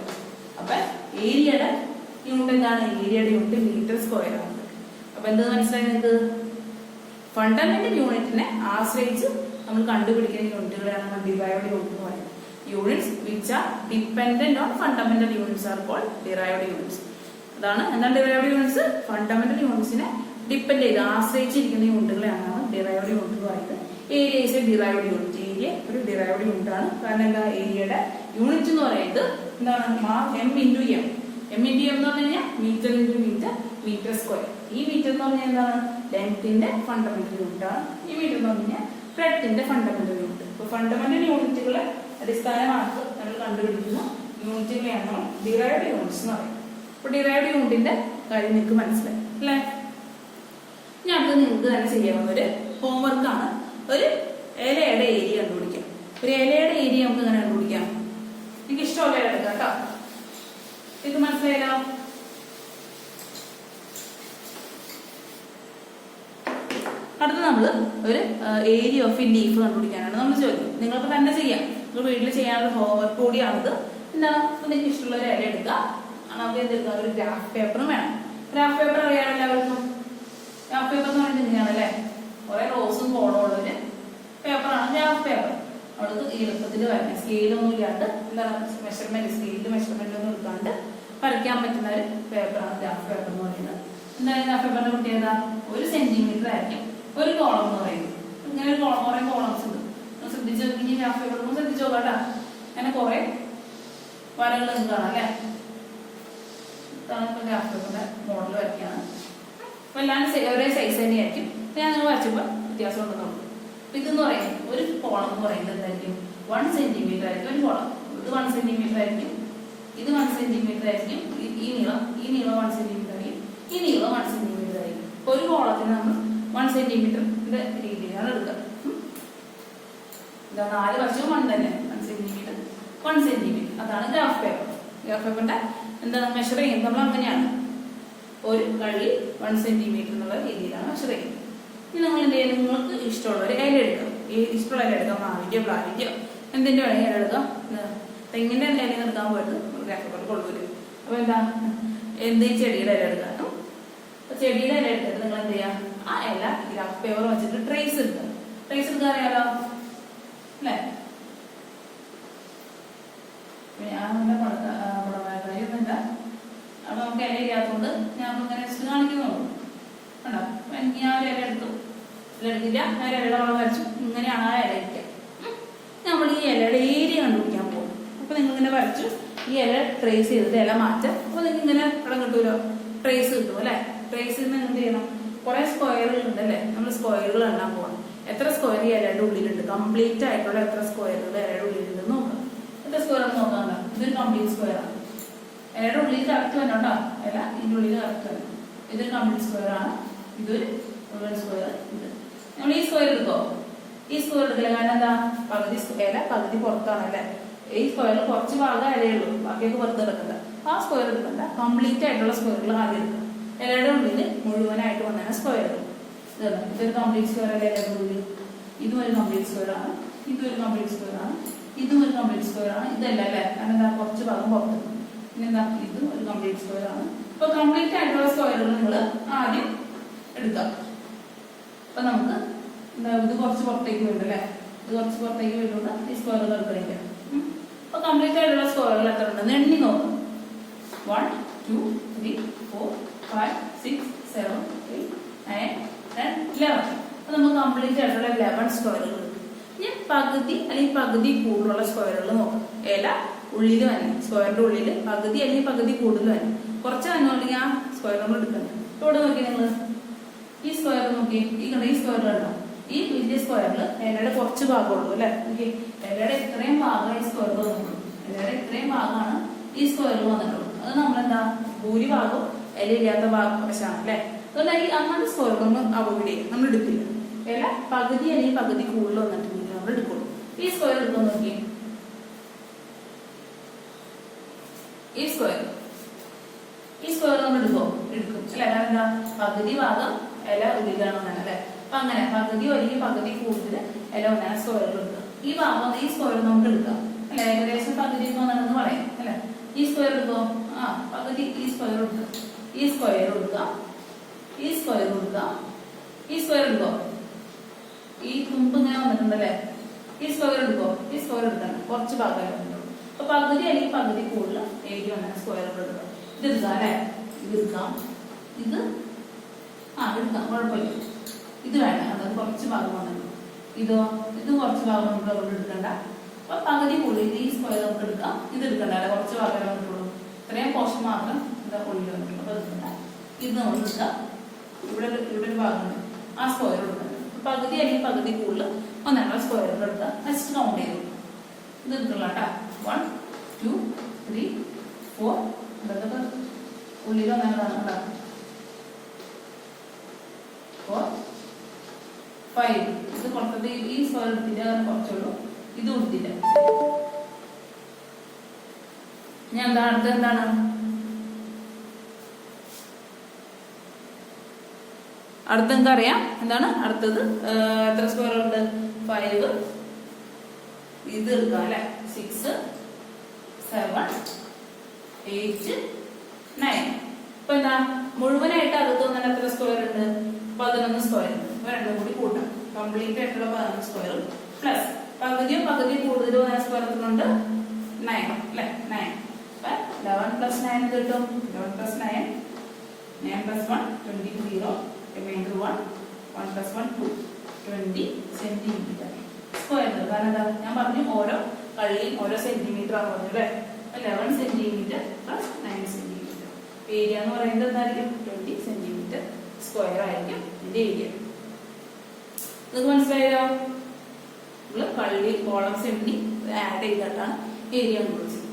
അപ്പൊ ഏരിയയുടെ യൂണിറ്റ് എന്താണ്? ഏരിയയുടെ യൂണിറ്റ് മീറ്റർ സ്ക്വയർ ആണ്. അപ്പൊ എന്ത് മനസ്സിലായി നിങ്ങൾക്ക്? ഫണ്ടമെന്റൽ യൂണിറ്റിനെ ആശ്രയിച്ച് നമ്മൾ കണ്ടുപിടിക്കുന്ന യൂണിറ്റുകളെയാണ് നമ്മൾ ഡിറൈവ്ഡ് യൂണിറ്റ് എന്ന് പറയുന്നത്. Units which are dependent on fundamental units are called derived units. അതാണ് എന്താണ് ഡിറൈവ്ഡ് യൂണിറ്റ്സ്? ഫണ്ടമെന്റൽ യൂണിറ്റ്സിനെ ഡിപെൻഡ് ചെയ്ത് ആശ്രയിച്ചിരിക്കുന്ന യൂണിറ്റുകളെയാണ് നമ്മൾ ഡിറൈവ്ഡ് യൂണിറ്റ് എന്ന് പറയുന്നത്. Area is a derived unit. Area area ഒരു ഡിറൈവ്ഡ് യൂണിറ്റ് ആണ്. കാരണം എന്താ, ഏരിയയുടെ യൂണിറ്റ് എന്ന് പറയുന്നത് എന്താണ്, M into M. M into M എന്ന് പറഞ്ഞു കഴിഞ്ഞാൽ metre into metre, metre square. ഈ മീറ്റർ എന്ന് പറഞ്ഞാൽ എന്താണ്, ലെങ്ത്തിന്റെ ഫണ്ടമെന്റൽ യൂണിറ്റ് ആണ്. ഈ മീറ്റർ എന്ന് പറഞ്ഞു കഴിഞ്ഞാൽ ബ്രെഡ്ത്തിന്റെ ഫണ്ടമെന്റൽ യൂണിറ്റ്. ഇപ്പൊ ഫണ്ടമെന്റൽ യൂണിറ്റുകളെ അടിസ്ഥാനമാക്കി നമ്മൾ കണ്ടുപിടിക്കുന്ന യൂണിറ്റുകളെയാണ് നമ്മൾ ഡിറൈവ്ഡ് യൂണിറ്റ്സ് എന്ന് പറയുന്നത്. അപ്പൊ ഡിറൈവ്ഡ് യൂണിറ്റിന്റെ കാര്യം നിങ്ങൾക്ക് മനസ്സിലായി അല്ലേ? ഞാൻ അത് നിങ്ങൾക്ക് തന്നെ ചെയ്യാവുന്ന ഒരു ഹോംവർക്കാണ്. ഒരു ഇലയുടെ ഏരിയ കണ്ടുപിടിക്കാം. ഒരു ഇലയുടെ ഏരിയ നമുക്ക് എങ്ങനെ കണ്ടുപിടിക്കാം? എനിക്ക് ഇഷ്ടമുള്ള ഇല എടുക്കാം കേട്ടോ. ഇത് മനസ്സിലായല്ലോ? അടുത്ത നമ്മൾ ഒരു ഏരിയ ഓഫ് എ ലീഫ് കണ്ടുപിടിക്കാനാണ് നമ്മൾ ചോദിക്കും. നിങ്ങൾക്ക് തന്നെ ചെയ്യാം. നിങ്ങൾ വീട്ടിൽ ചെയ്യാനുള്ള ഹോംവർക്ക് കൂടിയാണിത്. എന്താണ്, നിങ്ങൾക്ക് ഇഷ്ടമുള്ള ഒരു ഇല എടുക്കുക. നമുക്ക് എന്തെടുക്കാം, ഒരു ഗ്രാഫ് പേപ്പറും വേണം. ഗ്രാഫ് പേപ്പർ അറിയാമല്ലോ എല്ലാവർക്കും. ഗ്രാഫ് പേപ്പർ എന്ന് പറഞ്ഞിട്ട് ഇങ്ങനെയാണല്ലേ, കുറെ റോസും കോളവും ഉള്ളൊരു പേപ്പറാണ് ഗ്രാഫ് പേപ്പർ. അവൾക്ക് എളുപ്പത്തിൽ വരയ്ക്കാം. സ്കെയിലൊന്നും ഇല്ലാണ്ട്, എന്താണ്, സ്കെയിലിൽ മെഷർമെന്റ് ഒന്നും എടുക്കാണ്ട് വരയ്ക്കാൻ പറ്റുന്ന ഒരു പേപ്പറാണ് ഗ്രാഫ് പേപ്പർ എന്ന് പറയുന്നത്. എന്താണ് ഗ്രാഫ് പേപ്പറിന്റെ പ്രത്യേകത? 1 സെന്റിമീറ്റർ ആയിരിക്കും ഒരു കോളം എന്ന് പറയുന്നത്. ഇങ്ങനെ ഒരു കോളം, കുറെ കോളംസ് ഉണ്ട്. ശ്രദ്ധിച്ചു നോക്കി, ഗ്രാഫ് പേപ്പർ ഒന്ന് ശ്രദ്ധിച്ചു നോക്കാട്ടാ. അങ്ങനെ കുറെ വരകൾ നിങ്ങൾക്ക് കാണാം അല്ലേ? ഇതാണ് ഇപ്പൊ ഗ്രാഫ് പേപ്പറിന്റെ മോഡൽ വരയ്ക്കാണ്. അപ്പൊ എല്ലാം ഒരേ സൈസ് തന്നെയായിരിക്കും. ഞാൻ നിങ്ങൾ വരച്ചപ്പോൾ വ്യത്യാസം ഉണ്ടെന്നുള്ളൂ. അപ്പൊ ഇതെന്ന് പറയുന്നത് ഒരു കോളം എന്ന് പറയുന്നത് എന്തായിരിക്കും, 1 സെന്റിമീറ്റർ ആയിരിക്കും ഒരു കോളം. ഇത് 1 സെന്റിമീറ്റർ ആയിരിക്കും, ഇത് 1 സെന്റിമീറ്റർ ആയിരിക്കും. ഈ നീളം 1 സെന്റിമീറ്റർ ആയിരിക്കും, ഈ നീളം 1 സെന്റിമീറ്റർ ആയിരിക്കും. ഒരു കോളത്തിന് നമ്മൾ 1 സെന്റിമീറ്ററിന്റെ രീതിയിലാണ് എടുക്കുക. ഇതാ 4 വശവും 1 തന്നെ, 1 സെന്റിമീറ്റർ 1 സെന്റിമീറ്റർ. അതാണ് ഗ്രാഫ് പേപ്പർ. ഗ്രാഫ് പേപ്പറിന്റെ എന്താണ് മെഷർ ചെയ്യുന്നത് നമ്മൾ അങ്ങനെയാണ്. ഒരു കഴി 1 സെന്റിമീറ്റർ എന്നുള്ള രീതിയിലാണ് മെഷർ ചെയ്യുന്നത്. ഇനി നിങ്ങൾ എന്ത് ചെയ്യുന്നത്, നിങ്ങൾക്ക് ഇഷ്ടമുള്ള ഒരു ഇല എടുക്കാം. ഈ ഇഷ്ടമുള്ള ഇല എടുക്കാം, മാവിന്റെയോ പ്ലാവിന്റെയോ എന്തിന്റെ വേണമെങ്കിൽ ഇല എടുക്കാം. തെങ്ങിന്റെ ഇല എടുക്കാൻ പോയിട്ട് ഗ്രാഫ് പേപ്പർ കൊണ്ടുവരും. അപ്പൊ എന്താ, എന്ത് ചെടിയുടെ ഇല എടുക്കാം. അപ്പൊ ചെടിയുടെ ഇല എടുത്തിട്ട് നിങ്ങൾ എന്ത് ചെയ്യാം, ആ ഇല ഗ്രാഫ് പേപ്പർ വെച്ചിട്ട് ട്രേസ് എടുക്കുക. ട്രേസ് എടുക്കാൻ അറിയാലോ അല്ലേ? ഞാൻ നല്ല പടമായൊന്നുമില്ല. അപ്പൊ നമുക്ക് ഇല ഇല്ലാത്തതുകൊണ്ട് ഞാൻ ഇങ്ങനെ വെച്ചിട്ട് കാണിക്കുന്നുള്ളൂ. കണ്ടോ, എനിക്ക് ഞാൻ ഒരു ഇല എടുത്തു, ഇല എടുത്തില്ല, ഞാൻ ഇലയുടെ വളം വരച്ചു. ഇങ്ങനെയാണ് ആ ഇല ഇരിക്കുക. നമ്മൾ ഈ ഇലയുടെ ഏരിയ കണ്ടുപിടിക്കാൻ പോകും. അപ്പൊ നിങ്ങൾ ഇങ്ങനെ വരച്ചു, ഈ ഇല ട്രേസ് ചെയ്തിട്ട് ഇല മാറ്റാം. അപ്പൊ നിങ്ങൾക്ക് ഇങ്ങനെ ഇടം കിട്ടുമല്ലോ, ട്രേസ് കിട്ടും അല്ലെ? ട്രേസിൽ നിന്ന് എന്ത് ചെയ്യണം, കുറെ സ്ക്വയറുകൾ ഉണ്ടല്ലേ, നമ്മൾ സ്ക്വയറുകൾ എണ്ണാൻ പോകണം. എത്ര സ്ക്വയർ ഈ ഇലയുടെ ഉള്ളിലുണ്ട്, കംപ്ലീറ്റ് ആയിട്ടുള്ള എത്ര സ്ക്വയറുകൾ ഇലയുടെ ഉള്ളിലുണ്ട് നോക്കാം. എത്ര സ്ക്വയർ നോക്കാമല്ലോ, ഇതൊരു കംപ്ലീറ്റ് സ്ക്വയർ ആണ്. ഇലയുടെ ഉള്ളിൽ കറക്റ്റ് വന്നോട്ടോ, ഇല ഇതിന്റെ ഉള്ളിൽ കറക്റ്റ് വന്നു. ഇതൊരു കംപ്ലീറ്റ് സ്ക്വയർ ആണ്, ഇതൊരു മുഴുവൻ സ്ക്വയർ. ഇത് നമ്മൾ ഈ സ്ക്വയർ എടുക്കോ, ഈ സ്ക്വയർ എടുക്കില്ല. കാരണം എന്താ, പകുതി ഇല പകുതി പുറത്താണ് അല്ലെ. ഈ സ്ക്വയറിൽ കുറച്ച് ഭാഗം ഇലയുള്ളൂ, ബാക്കിയൊക്കെ പുറത്ത് കിടക്കണ്ട. ആ സ്ക്വയർ എടുക്കണ്ട, കംപ്ലീറ്റ് ആയിട്ടുള്ള സ്ക്വയറുകൾ ആദ്യം എടുക്കുക. ഇലയുടെ ഉള്ളിൽ മുഴുവനായിട്ട് വന്നതാണ് സ്ക്വയറുകൾ. ഇതൊരു കംപ്ലീറ്റ് സ്ക്വയർ അല്ലേ ഇലയുടെ ഉള്ളിൽ. ഇതും ഒരു കംപ്ലീറ്റ് സ്ക്വയർ ആണ്, ഇതും ഒരു കംപ്ലീറ്റ് സ്ക്വയർ ആണ്, ഇതും ഒരു കംപ്ലീറ്റ് സ്ക്വയർ ആണ്. ഇതല്ല അല്ലേ, കാരണം എന്താ, കുറച്ച് ഭാഗം പുറത്ത്. പിന്നെന്താ, ഇതും ഒരു കംപ്ലീറ്റ് സ്ക്വയർ ആണ്. അപ്പൊ കംപ്ലീറ്റ് ആയിട്ടുള്ള സ്ക്വയറുകൾ നിങ്ങൾ ആദ്യം എടുക്കാം. അപ്പൊ നമുക്ക് എന്താ, ഇത് കുറച്ച് പുറത്തേക്ക് വരും അല്ലേ, ഇത് കുറച്ച് പുറത്തേക്ക് വരുമ്പോൾ ഈ സ്ക്വയറുകൾ എടുക്കാം. അപ്പൊ കംപ്ലീറ്റ് ആയിട്ടുള്ള സ്ക്വയറുകൾ എത്ര ഉണ്ടെന്ന് എണ്ണി നോക്കാം. 1 2 3 4 5 6 7 8 9 10 11. അപ്പൊ നമുക്ക് കംപ്ലീറ്റ് ആയിട്ടുള്ള 11 സ്ക്വയറുകൾ കിട്ടും. ഇനി പകുതി അല്ലെങ്കിൽ പകുതി കൂടുതലുള്ള സ്ക്വയറുകൾ നോക്കാം. ഇല ഉള്ളിൽ തന്നെ, സ്ക്വയറിന്റെ ഉള്ളിൽ പകുതി അല്ലെങ്കിൽ പകുതി കൂടുതൽ തന്നെ. കുറച്ച് തന്നെയുണ്ടെങ്കിൽ ആ സ്ക്വയർ നമ്മൾ എടുക്കണം. ഇവിടെ നോക്കി നിങ്ങൾ ഈ സ്ക്വയർ നോക്കി, ഈ കണ്ട ഈ സ്ക്വയറിലുണ്ടോ, ഈ വലിയ സ്ക്വയറിൽ ഇലയുടെ കുറച്ച് ഭാഗമുള്ളൂ അല്ലെ. നോക്കി, ഇലയുടെ ഇത്രയും ഭാഗം ഈ സ്ക്വയറിൽ വന്നിട്ടുള്ളൂ. ഇലയുടെ ഇത്രയും ഭാഗമാണ് ഈ സ്ക്വയറിൽ വന്നിട്ടുള്ളൂ. അത് നമ്മളെന്താ, ഭൂരിഭാഗം ഇല ഇല്ലാത്ത വശമാണ് അല്ലെ. അതുകൊണ്ട് ഈ അങ്ങനത്തെ സ്ക്വയർ നമ്മൾ അവോയ്ഡ് ചെയ്യും, നമ്മൾ എടുക്കില്ല. ഇല പകുതി അല്ലെങ്കിൽ പകുതി കൂടുതൽ വന്നിട്ടുണ്ടെങ്കിൽ നമ്മൾ എടുക്കുള്ളൂ. ഈ സ്ക്വയർ എടുക്കാൻ നോക്കി, ഈ സ്ക്വയർ നമ്മൾ എടുക്കും അല്ലെ. കാരണം എന്താ, പകുതി ഭാഗം ഇല ഉള്ളിലാണ് വന്നത് അല്ലെ. അപ്പൊ അങ്ങനെ പകുതി അല്ലെങ്കിൽ പകുതി കൂടുതൽ ഇല വന്നാൽ സ്ക്വയർ എടുക്കുക. ഈ ഭാഗം ഈ സ്ക്വയർ നമുക്ക് എടുക്കാം അല്ലെ, ഏകദേശം പകുതി വന്നതെന്ന് പറയാം അല്ലെ. ഈ സ്ക്വയർ എടുക്കോ, ആ പകുതി ഈ സ്ക്വയർ എടുക്കുക, ഈ സ്ക്വയർ എടുക്കുക, ഈ സ്ക്വയർ എടുക്കുക, ഈ സ്ക്വയർ എടുക്കോ. ഈ തുമ്പ് ഇങ്ങനെ വന്നിട്ടുണ്ടല്ലേ, ഈ സ്ക്വയർ എടുക്കോ, ഈ സ്ക്വയർ എടുക്കാൻ കുറച്ച് ഭാഗമേ വന്നിട്ടുള്ളൂ. അപ്പൊ പകുതി അല്ലെങ്കിൽ പകുതി കൂടുതൽ ഏരിയ വന്നാൽ സ്ക്വയർ എടുക്കുക. ഇത് എടുക്കാം അല്ലെ, ഇത് എടുക്കാം, ഇത് എടുക്കാം, കുഴപ്പമില്ല. ഇത് വേണ്ട, അതായത് കുറച്ച് ഭാഗം വന്നിട്ടുള്ളൂ. ഇതോ ഇത് കുറച്ച് ഭാഗം നമുക്ക് അവിടെ എടുക്കണ്ട. അപ്പൊ പകുതി ഉള്ളിൽ ഈ സ്ക്വയർ നമുക്ക് എടുക്കാം. ഇത് എടുക്കണ്ട, അല്ല കുറച്ച് ഭാഗം വന്നിട്ടുള്ളൂ. ഇത്രയും പോർഷൻ മാത്രം എന്താ ഉള്ളിൽ വന്നിട്ടുള്ളൂ. അപ്പൊ എടുക്കണ്ട. ഇത് നമ്മൾ എടുക്കാം. ഇവിടെ ഒരു ഭാഗമുണ്ട്, ആ സ്ക്വയർ എടുക്കണം. പകുതി അല്ലെങ്കിൽ പകുതി കൂടുതൽ ഒന്നാം സ്ക്വയർ എടുക്കാം. നെക്സ്റ്റ് കൗണ്ട് ചെയ്തു ഇത് എടുക്കണം കേട്ടാ. 1 2 3 4 ഇതൊക്കെ ഉള്ളിൽ ഒന്നാം കാണാം. 4 5 ഇത് കൊടുത്തത് ഈ സ്ക്വയർ എടുത്തിട്ട് കുറച്ചുള്ളൂ, ഇത് കൊടുത്തില്ല. ഞാൻ എന്താ അടുത്തത് എന്താണ്? അടുത്ത എന്താ അറിയാം എന്താണ് അടുത്തത്? എത്ര സ്ക്വയർ ഉണ്ട്? 5. ഇത് എടുക്കാം അല്ലെ. 6 7 8 9. ഇപ്പൊ എന്താ മുഴുവനായിട്ട് അകത്ത് വന്നാൽ എത്ര സ്ക്വയർ ഉണ്ട്? 11 സ്ക്വയർ ഉണ്ട്. രണ്ടും കൂടി കൂട്ടാം. കംപ്ലീറ്റ് ആയിട്ടുള്ള 11 സ്ക്വയർ പ്ലസ് പകുതി കൂടുതലും സ്ക്വയർ ഉണ്ട് 9 അല്ലെ. 9 11 പ്ലസ് 9 കിട്ടും. 11 plus 9 9 plus 1 20 remainder 1 plus 1 2 20 centimetre square. കാരണം എന്താ ഞാൻ പറഞ്ഞു ഓരോ കഴിയും ഓരോ സെന്റിമീറ്റർ ആണ് പറഞ്ഞു അല്ലെ. 11 സെന്റിമീറ്റർ പ്ലസ് 9 സെന്റിമീറ്റർ. ഏരിയ എന്ന് പറയുന്നത് എന്തായിരിക്കും? 20 സെന്റിമീറ്റർ സ്ക്വയർ ആയിരിക്കും ഇതിന്റെ ഏരിയ. നിങ്ങൾക്ക് മനസ്സിലായോ? നമ്മള് കള്ളി കോളംസ് എണ്ണി ആഡ് ചെയ്തിട്ടാണ് ഏരിയ കണ്ടുപിടിച്ചത്.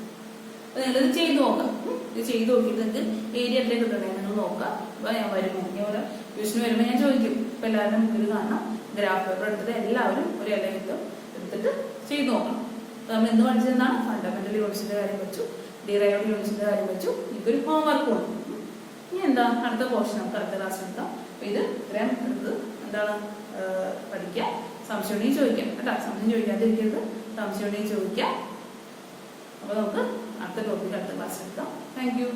അപ്പൊ നിങ്ങളിത് ചെയ്ത് നോക്കാം. ഇത് ചെയ്ത് നോക്കിയിട്ട് നിങ്ങൾക്ക് ഏരിയ എത്ര കിട്ടണേ നിങ്ങൾ നോക്കാം. അപ്പൊ ഞാൻ വരുമ്പോൾ ഓരോ ട്യൂഷന് വരുമ്പോൾ ഞാൻ ചോദിക്കും. ഇപ്പൊ എല്ലാവരുടെ മുമ്പിൽ കാണണം ഗ്രാഫ് പേപ്പർ എടുത്തിട്ട് എല്ലാവരും ഒരു ഇല എടുത്തിട്ട് ചെയ്ത് നോക്കണം. അപ്പൊ നമ്മൾ എന്ത് പഠിച്ചതെന്നാണ്? ഫണ്ടമെന്റൽ യൂണിറ്റ്സിന്റെ കാര്യം വെച്ചു, ഡിറൈവ്ഡ് യൂണിറ്റ്സിന്റെ കാര്യം വെച്ചു. ഇതൊരു ഹോംവർക്ക് ഉണ്ട്. ഇനി എന്താ അടുത്ത പോർഷൻ നമുക്ക് അടുത്ത ക്ലാസ് എടുക്കാം. അപ്പൊ ഇത് ഇത്രയും എടുത്ത് എന്താണ് പഠിക്കാം. സംശയം ഉണ്ടെങ്കിൽ ചോദിക്കാം കേട്ടോ. സംശയം ചോദിക്കാതിരിക്കരുത്, സംശയം ഉണ്ടെങ്കിൽ ചോദിക്കാം. അപ്പൊ നമുക്ക് അടുത്ത ടോപ്പിക് അടുത്ത ക്ലാസ് എടുക്കാം. Thank you.